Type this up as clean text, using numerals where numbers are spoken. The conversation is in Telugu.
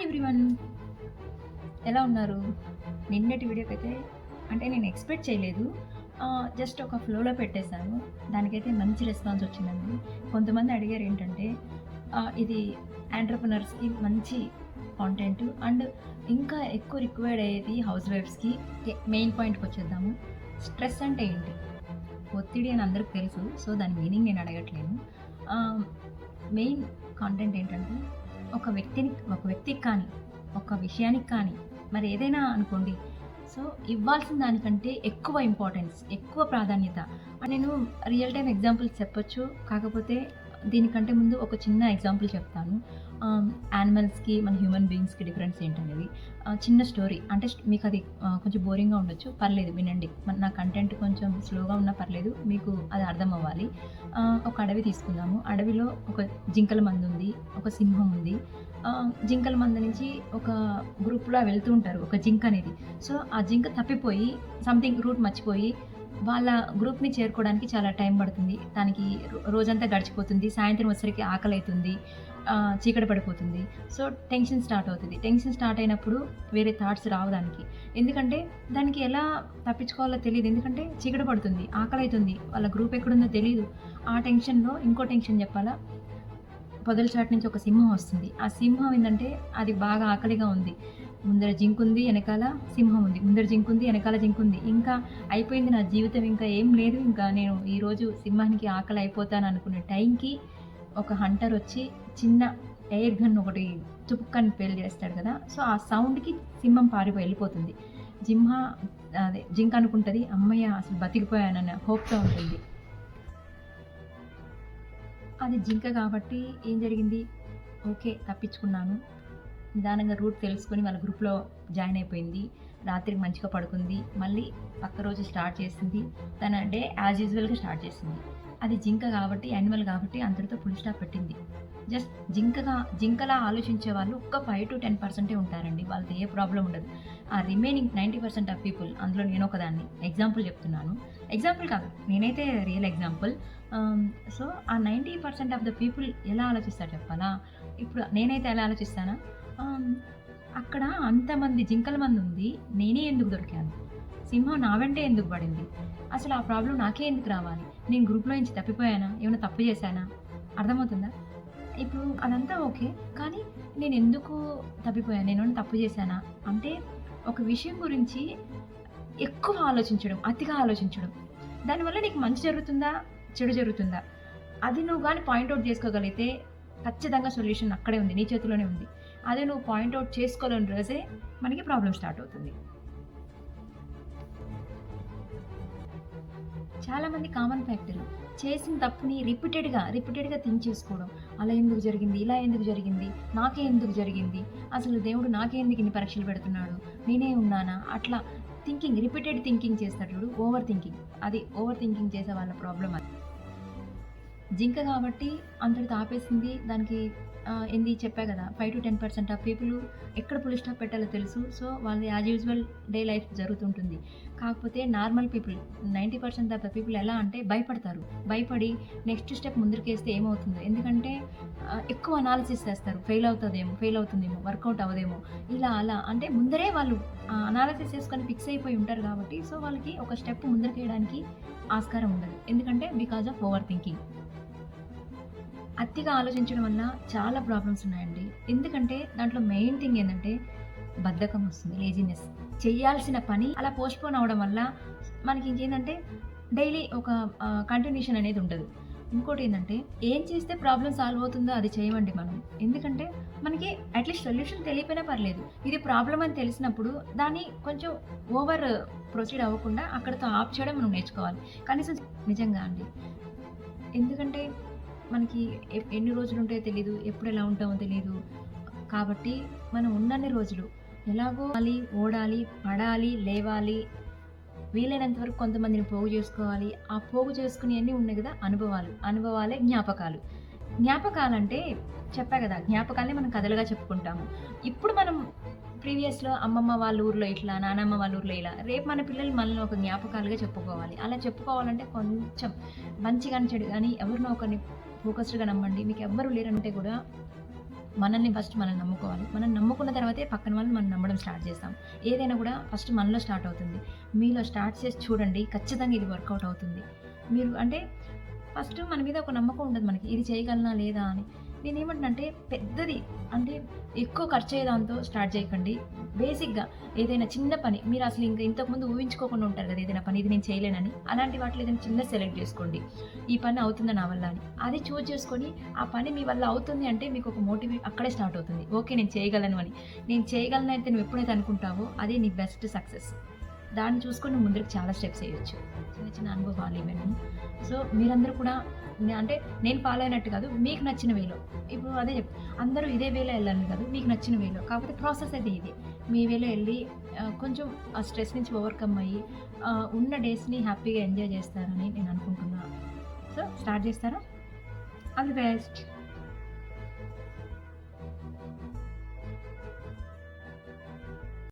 హాయ్ ఎవ్రీవన్, ఎలా ఉన్నారు? నిన్నటి వీడియోకైతే అంటే నేను ఎక్స్‌పెక్ట్ చేయలేదు. జస్ట్ ఒక ఫ్లోలో పెట్టేశాను. దానికైతే మంచి రెస్పాన్స్ వచ్చిందండి. కొంతమంది అడిగారేంటంటే ఇది ఎంటర్‌ప్రెన్యూర్స్‌కి మంచి కాంటెంట్ అండ్ ఇంకా ఎక్కువ రిక్వైర్డ్ అయ్యేది హౌస్ వైఫ్స్‌కి. మెయిన్ పాయింట్‌కొచ్చేద్దాము. స్ట్రెస్ అంటే ఏంటి? ఒత్తిడి అని అందరికి తెలుసు. సో, దాని మీనింగ్ నేను అడగట్లేను. ఆహ్, మెయిన్ కాంటెంట్ ఏంటంటే ఒక వ్యక్తికి కానీ, ఒక విషయానికి కానీ, మరి ఏదైనా అనుకోండి. సో, ఇవ్వాల్సిన దానికంటే ఎక్కువ ఇంపార్టెన్స్, ఎక్కువ ప్రాధాన్యత. నేను రియల్ టైమ్ ఎగ్జాంపుల్స్ చెప్పొచ్చు. కాకపోతే దీనికంటే ముందు ఒక చిన్న ఎగ్జాంపుల్ చెప్తాను. యానిమల్స్‌కి, మన హ్యూమన్ బీయింగ్స్‌కి డిఫరెన్స్ ఏంటనేది. చిన్న స్టోరీ అంటే మీకది కొంచెం బోరింగ్‌గా ఉండొచ్చు. పర్లేదు వినండి. నా కంటెంట్ కొంచెం స్లోగా ఉన్నా పర్లేదు. మీకు అది అర్థం అవ్వాలి. ఒక అడవి తీసుకుందాము. అడవిలో ఒక జింకల మందుంది. ఒక సింహం ఉంది. జింకల మంద నుంచి ఒక గ్రూప్‌లా వెళ్తూ ఉంటారు. ఒక జింక అనేది. సో, ఆ జింక తప్పిపోయి సంథింగ్ రూట్ మర్చిపోయి వాళ్ళ గ్రూప్‌ని చేరుకోవడానికి చాలా టైం పడుతుంది. దానికి రోజంతా గడిచిపోతుంది. సాయంత్రం వచ్చేసరికి ఆకలైతుంది. చీకటి పడిపోతుంది. సో, టెన్షన్ స్టార్ట్ అవుతది. టెన్షన్ స్టార్ట్ అయినప్పుడు వేరే థాట్స్ రావు దానికి. ఎందుకంటే దానికి ఎలా తప్పించుకోవాలో తెలీదు. ఎందుకంటే చీకటి పడుతుంది. ఆకలైతుంది. వాళ్ళ గ్రూప్ ఎక్కడుందో తెలీదు. ఆ టెన్షన్‌లో ఇంకో టెన్షన్ చెప్పాలా? పొదల చాటు నుంచి ఒక సింహం వస్తుంది. ఆ సింహం ఏందంటే అది బాగా ఆకలిగా ఉంది. ముందర జింకుంది, ఎనకాల సింహం ఉంది. ముందర జింకుంది, ఎనకాల జింకుంది. ఇంకా అయిపోయింది నా జీవితం, ఇంకా ఏం లేదు. ఇంకా నేను ఈరోజు సింహానికి ఆకలి అయిపోతాను అనుకునే టైంకి ఒక హంటర్ వచ్చి చిన్న ఎయిర్ గన్ ఒకటి తుపుక్కని పేల్చేస్తాడు కదా! సో, ఆ సౌండ్‌కి సింహం పారిపోయి వెళ్ళిపోతుంది. జింక అనుకుంటది హమ్మయ్య! అసలు బతికిపోయానన్న హోప్‌తో ఉంటుంది. అది జింక కాబట్టి ఏం జరిగింది? ఓకే. తప్పించుకున్నాను. నిదానంగా రూట్ తెలుసుకొని వాళ్ళ గ్రూప్‌లో జాయిన్ అయిపోయింది. రాత్రికి మంచిగా పడుకుంది. మళ్ళీ పక్క రోజు స్టార్ట్ చేసింది. తన డే యాజ్ యూజువల్‌గా స్టార్ట్ చేసింది. అది జింక కాబట్టి, యానిమల్ కాబట్టి అంతటితో ఫుల్ స్టాప్ పెట్టింది. జస్ట్ జింకలా ఆలోచించే వాళ్ళు ఒక్క 5-10% ఉంటారండి. వాళ్ళతో ఏ ప్రాబ్లమ్ ఉండదు. ఆ రిమైనింగ్ 90% ఆఫ్ పీపుల్, అందులో నేనొకదాన్ని. ఎగ్జాంపుల్ చెప్తున్నాను. ఎగ్జాంపుల్ కాదు. నేనైతే రియల్ ఎగ్జాంపుల్. సో, ఆ 90% ఆఫ్ ద పీపుల్ ఎలా ఆలోచిస్తారు చెప్పాలా? ఇప్పుడు నేనైతే ఎలా ఆలోచిస్తానా? అక్కడ అంతమంది జింకల మందుంది. నేనే ఎందుకు దొరికాను? సింహం నా వెంటే ఎందుకు పడింది? అసలు ఆ ప్రాబ్లమ్ నాకే ఎందుకు రావాలి? నేను గ్రూప్‌లో నుంచి తప్పిపోయానా? ఏమైనా తప్పు చేశానా? అర్థమవుతుందా? ఇప్పుడు అదంతా ఓకే. కానీ నేనెందుకు తప్పిపోయాను? నేనేమైనా తప్పు చేశానా? అంటే ఒక విషయం గురించి ఎక్కువ ఆలోచించడం, అతిగా ఆలోచించడం. దానివల్ల నీకు మంచి జరుగుతుందా? చెడు జరుగుతుందా? అది నువ్వు గాని పాయింట్ ఔట్ చేసుకోగలిగితే ఖచ్చితంగా సొల్యూషన్ అక్కడే ఉంది. నీ చేతిలోనే ఉంది. అదే నువ్వు పాయింట్ ఔట్ చేసుకోలేని రోజే మనకి ప్రాబ్లమ్ స్టార్ట్ అవుతుంది. చాలామంది కామన్ ఫ్యాక్టర్ చేసిన తప్పుని రిపీటెడ్‌గా థింక్ చేసుకోవడం. అలా ఎందుకు జరిగింది? ఇలా ఎందుకు జరిగింది? నాకే ఎందుకు జరిగింది? అసలు దేవుడు నాకే ఎందుకు ఇన్ని పరీక్షలు పెడుతున్నాడు? నేనే ఉన్నానా? అట్లా రిపీటెడ్ థింకింగ్ చేస్తాడు చూడు, ఓవర్ థింకింగ్. అది ఓవర్ థింకింగ్ చేసే వాళ్ళ ప్రాబ్లమ్ అది. జింక కాబట్టి అంతటితో ఆపేసింది. దానికి ఏంది చెప్పా గదా! 5-10% ఆఫ్ పీపుల్ ఎక్కడ ఫుల్ స్టాప్ పెట్టాలో తెలుసు. సో, వాళ్ళది యాజ్ యూజువల్ డే లైఫ్ జరుగుతుంటుంది. కాకపోతే normal people 90% of the people ఎలా అంటే భయపడతారు. భయపడి నెక్స్ట్ స్టెప్ ముందరికేస్తే ఏమవుతుందో. ఎందుకంటే ఎక్కువ అనాలిసిస్ చేస్తారు. ఫెయిల్ అవుతుందేమో, వర్కౌట్ అవ్వదేమో, ఇలా అలా అంటే ముందరే వాళ్ళు అనాలిసిస్ చేసుకొని ఫిక్స్ అయిపోయి ఉంటారు కాబట్టి, సో, వాళ్ళకి ఒక స్టెప్ ముందరికేయడానికి ఆస్కారం ఉండదు. ఎందుకంటే బికాజ్ ఆఫ్ ఓవర్ థింకింగ్. అతిగా ఆలోచించడం వల్ల చాలా ప్రాబ్లమ్స్ ఉన్నాయండి. ఎందుకంటే దాంట్లో మెయిన్ థింగ్ ఏందంటే బద్ధకం వస్తుంది. లేజినెస్. చేయాల్సిన పని అలా పోస్ట్‌పోన్ అవ్వడం వల్ల మనకి ఇంకేందంటే డైలీ ఒక కంటిన్యూషన్ అనేది ఉండదు. ఇంకోటేందంటే ఏం చేస్తే ప్రాబ్లమ్ సాల్వ్ అవుతుందో అది చేయమండి మనం. ఎందుకంటే మనకి అట్‌లీస్ట్ సొల్యూషన్ తెలియకపోయినా పర్లేదు. ఇది ప్రాబ్లమ్ అని తెలిసినప్పుడు దాన్ని కొంచెం ఓవర్ ప్రొసీడ్ అవ్వకుండా అక్కడితో ఆప్ చేయడం మనం నేర్చుకోవాలి. కనీసం నిజంగా అండి. ఎందుకంటే మనకి ఎన్ని రోజులుంటాయో తెలీదు. ఎప్పుడెలా ఉంటామో తెలీదు. కాబట్టి మనం ఉన్నన్ని రోజులు ఎలాగో ఓడాలి, పడాలి, లేవాలి. వీలైనంత వరకు కొంతమందిని పోగు చేసుకోవాలి. ఆ పోగు చేసుకునేయన్నీ ఉన్నాయి గదా! అనుభవాలే జ్ఞాపకాలు. జ్ఞాపకాలంటే చెప్పా గదా! జ్ఞాపకాలనే మనం కథలుగా చెప్పుకుంటాము. ఇప్పుడు మనం ప్రీవియస్‌లో అమ్మమ్మ వాళ్ళ ఊర్లో ఇట్లా, నానమ్మ వాళ్ళ ఊర్లో ఇలా. రేపు మన పిల్లలు మనల్ని ఒక జ్ఞాపకాలుగా చెప్పుకోవాలి. అలా చెప్పుకోవాలంటే కొంచెం మంచి గాని, చెడు గాని ఎవరినో ఒకరిని ఫోకస్డ్‌గా నమ్మండి. మీకెవ్వరు లేరంటే గూడా మనల్ని ఫస్ట్ మనం నమ్ముకోవాలి. మనం నమ్ముకున్న తర్వాతే పక్కన వాళ్ళని మనం నమ్మడం స్టార్ట్ చేస్తాం. ఏదైనా కూడా ఫస్ట్ మనలో స్టార్ట్ అవుతుంది. మీలో స్టార్ట్ చేసి చూడండి. ఖచ్చితంగా ఇది వర్కౌట్ అవుతుంది. మీరు అంటే ఫస్ట్ మన మీద ఒక నమ్మకం ఉండదు మనకి. ఇది చేయగలనా లేదా అని. నేనేమంటున్నానంటే పెద్దది అంటే ఎక్కువ ఖర్చయ్యే దాంతో స్టార్ట్ చేయకండి. బేసిక్‌గా ఏదైనా చిన్న పని మీరు అసలు ఇంతకుముందు ఊహించుకోకుండా ఉంటారు కదా! ఏదైనా పని ఇది నేను చేయలేనని. అలాంటి వాటిలో ఏదైనా చిన్నది సెలెక్ట్ చేసుకోండి. ఈ పని అవుతుందా నా వల్ల అని. అది చూజ్ చేసుకొని ఆ పని మీ వల్ల అవుతుంది అంటే మీకు ఒక అక్కడే స్టార్ట్ అవుతుంది. ఓకే. నేను చేయగలను అని. నేను చేయగలను అయితే నువ్వు ఎప్పుడైతే అనుకుంటావో అదే నీ బెస్ట్ సక్సెస్. దాన్ని చూసుకొని నువ్వు ముందుకు చాలా స్టెప్స్ ఎయొచ్చు. చిన్న చిన్న అనుభవాలు ఇవన్నీ. సో, మీరందరూ కూడా అంటే నేను ఫాలో అయినట్టు కాదు. మీకు నచ్చిన వేలో. ఇప్పుడు అదే అందరూ ఇదే వేలో ఎళ్ళాలని కాదు. మీకు నచ్చిన వేలో. కాకపోతే ప్రాసెస్ అయితే ఇదే. మీ వేలో ఎళ్లి కొంచెం ఆ స్ట్రెస్ నుంచి ఓవర్‌కమ్ అయ్యి ఉన్న డేస్‌ని హ్యాపీగా ఎంజాయ్ చేస్తారని నేను అనుకుంటున్నా. సో, స్టార్ట్ చేస్తారా? All the best.